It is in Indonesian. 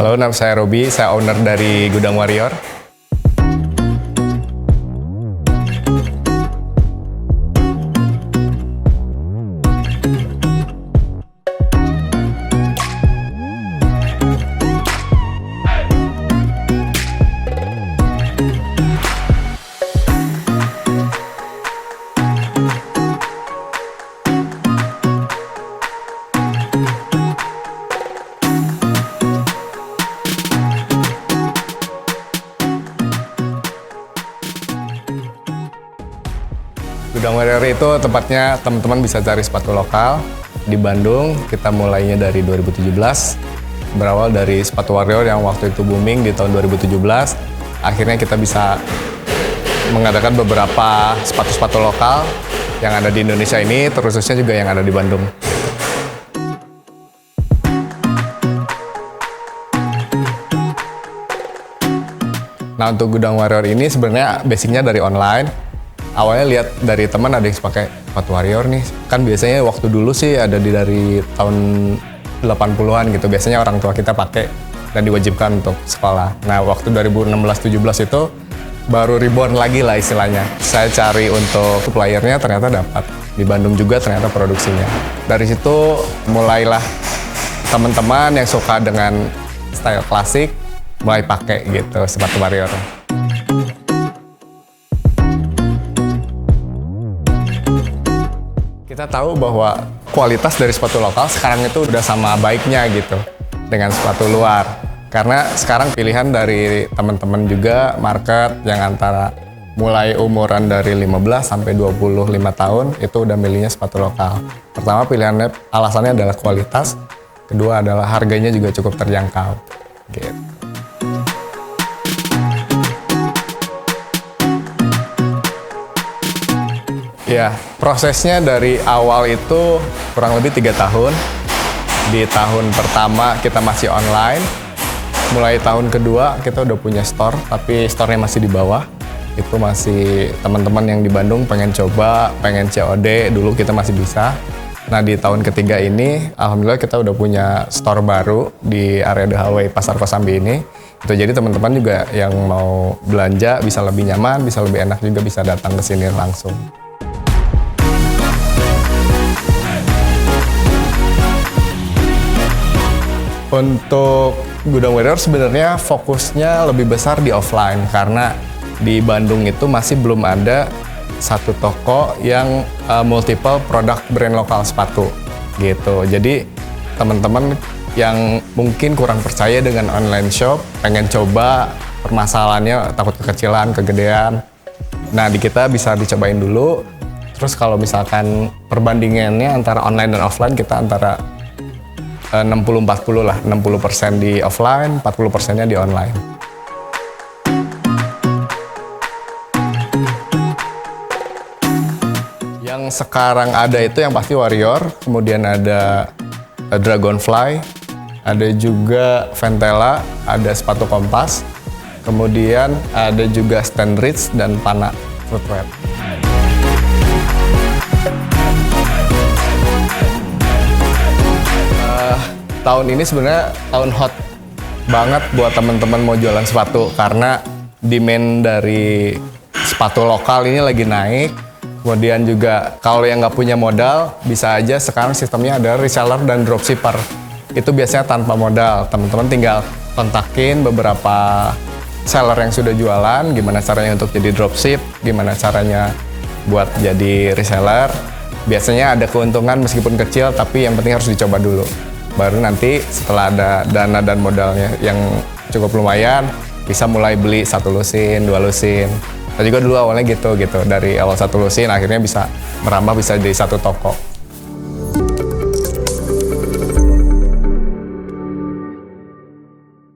Halo, nama saya Robi, saya owner dari Gudang Warrior. Gudang Warrior itu tempatnya teman-teman bisa cari sepatu lokal. Di Bandung, kita mulainya dari 2017. Berawal dari sepatu Warrior yang waktu itu booming di tahun 2017. Akhirnya kita bisa mengadakan beberapa sepatu-sepatu lokal yang ada di Indonesia ini, terkhususnya juga yang ada di Bandung. Nah, untuk Gudang Warrior ini sebenarnya basicnya dari online. Awalnya lihat dari teman ada yang pakai sepatu Warrior nih. Kan biasanya waktu dulu sih ada dari tahun 80-an gitu. Biasanya orang tua kita pakai dan diwajibkan untuk sekolah. Nah, waktu 2016-17 itu baru reborn lagi lah istilahnya. Saya cari untuk suppliernya, ternyata dapat. Di Bandung juga ternyata produksinya. Dari situ mulailah teman-teman yang suka dengan style klasik mulai pakai gitu sepatu Warrior. Kita tahu bahwa kualitas dari sepatu lokal sekarang itu udah sama baiknya gitu dengan sepatu luar. Karena sekarang pilihan dari teman-teman juga market yang antara mulai umuran dari 15 sampai 25 tahun itu udah milihnya sepatu lokal. Pertama pilihannya, alasannya adalah kualitas. Kedua adalah harganya juga cukup terjangkau. Gitu. Ya, prosesnya dari awal itu kurang lebih 3 tahun. Di tahun pertama kita masih online. Mulai tahun kedua kita udah punya store, tapi store-nya masih di bawah. Itu masih teman-teman yang di Bandung pengen coba, pengen COD, dulu kita masih bisa. Nah, di tahun ketiga ini, alhamdulillah kita udah punya store baru di area The Hallway Pasar Kosambi ini. Itu jadi teman-teman juga yang mau belanja bisa lebih nyaman, bisa lebih enak juga bisa datang ke sini langsung. Untuk Gudang Warrior sebenarnya fokusnya lebih besar di offline karena di Bandung itu masih belum ada satu toko yang multiple produk brand lokal sepatu gitu. Jadi teman-teman yang mungkin kurang percaya dengan online shop, pengen coba, permasalahannya takut kekecilan, kegedean. Nah, di kita bisa dicobain dulu. Terus kalau misalkan perbandingannya antara online dan offline, kita antara 60-40 lah, 60% di offline, 40%-nya di online. Yang sekarang ada itu yang pasti Warrior, kemudian ada Dragonfly, ada juga Ventela, ada sepatu Kompas, kemudian ada juga Stanridge dan Pana Footwear. Tahun ini sebenarnya tahun hot banget buat teman-teman mau jualan sepatu karena demand dari sepatu lokal ini lagi naik. Kemudian juga kalau yang nggak punya modal bisa aja sekarang sistemnya ada reseller dan dropshipper. Itu biasanya tanpa modal. Teman-teman tinggal kontakin beberapa seller yang sudah jualan, gimana caranya untuk jadi dropship, gimana caranya buat jadi reseller. Biasanya ada keuntungan meskipun kecil tapi yang penting harus dicoba dulu. Baru nanti setelah ada dana dan modalnya yang cukup lumayan, bisa mulai beli 1 lusin, 2 lusin. Saya juga dulu awalnya gitu, dari awal 1 lusin akhirnya bisa merambah bisa jadi 1 toko.